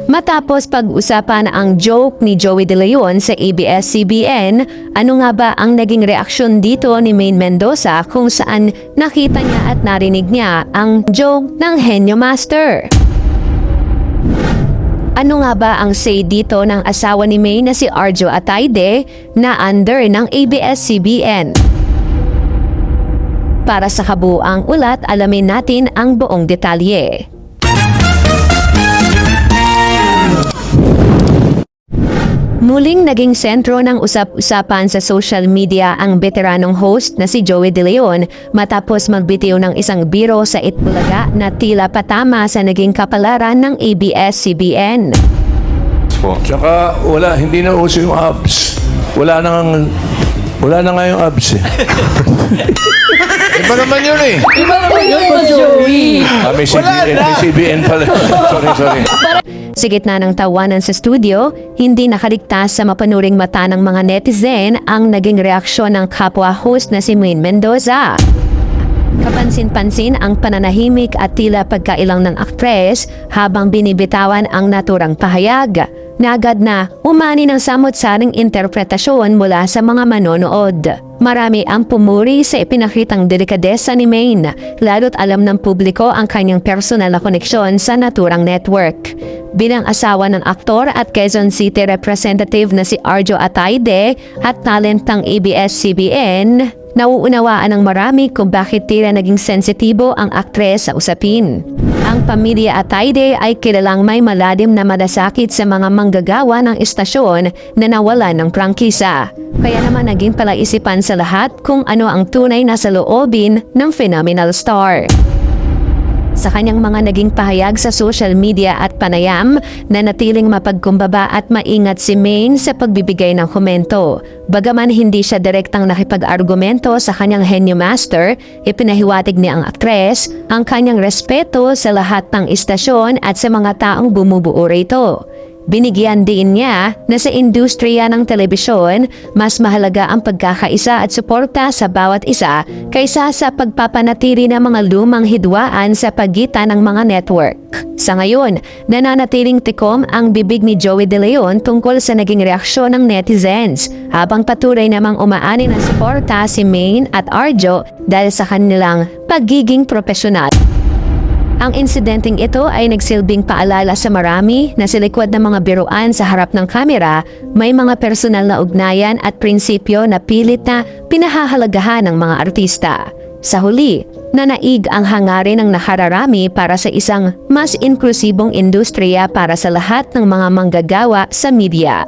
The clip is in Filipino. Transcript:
Matapos pag-usapan ang joke ni Joey De Leon sa ABS-CBN, ano nga ba ang naging reaksyon dito ni Maine Mendoza kung saan nakita niya at narinig niya ang joke ng Henyo Master? Ano nga ba ang say dito ng asawa ni Maine na si Arjo Atayde na under ng ABS-CBN? Para sa kabuuang ulat, alamin natin ang buong detalye. Muling naging sentro ng usap-usapan sa social media ang veteranong host na si Joey De Leon matapos magbitiw ng isang biro sa Itbulaga na tila patama sa naging kapalaran ng ABS-CBN. Tsaka hindi na uso yung abs. Wala na nga yung abs eh. Iba naman yun eh. Iba naman yun, Joey. May CBN pala. Sorry. Sa gitna ng tawanan sa studio, hindi nakaligtas sa mapanuring mata ng mga netizen ang naging reaksyon ng kapwa host na si Maine Mendoza. Kapansin-pansin ang pananahimik at tila pagkailang ng aktres habang binibitawan ang naturang pahayag. Agad na umani ng samot-saring interpretasyon mula sa mga manonood. Marami ang pumuri sa ipinakitang delikadesa ni Maine, lalo't alam ng publiko ang kanyang personal na koneksyon sa naturang network. Bilang asawa ng aktor at Quezon City representative na si Arjo Atayde at talentang ABS-CBN, nauunawaan ng marami kung bakit tila naging sensitibo ang aktres sa usapin. Ang pamilya Atayde ay kilalang may malalim na malasakit sa mga manggagawa ng istasyon na nawalan ng prangkisa. Kaya naman naging palaisipan sa lahat kung ano ang tunay na saloobin ng phenomenal star. Sa kanyang mga naging pahayag sa social media at panayam, nanatiling mapagkumbaba at maingat si Maine sa pagbibigay ng komento. Bagaman hindi siya direktang nakipag-argumento sa kanyang Henyo Master, ipinahiwatig niya ang aktres ang kanyang respeto sa lahat ng istasyon at sa mga taong bumubuo rito. Binigyan din niya na sa industriya ng telebisyon, mas mahalaga ang pagkakaisa at suporta sa bawat isa kaysa sa pagpapanatili ng mga lumang hidwaan sa pagitan ng mga network. Sa ngayon, nananatiling tikom ang bibig ni Joey De Leon tungkol sa naging reaksyon ng netizens, habang patuloy namang umaani ng suporta si Maine at Arjo dahil sa kanilang pagiging profesional. Ang insidenteng ito ay nagsilbing paalala sa marami na sa likod ng mga biruan sa harap ng kamera, may mga personal na ugnayan at prinsipyo na pilit na pinahahalagahan ng mga artista. Sa huli, nanaig ang hangarin ng nakararami para sa isang mas inklusibong industriya para sa lahat ng mga manggagawa sa media.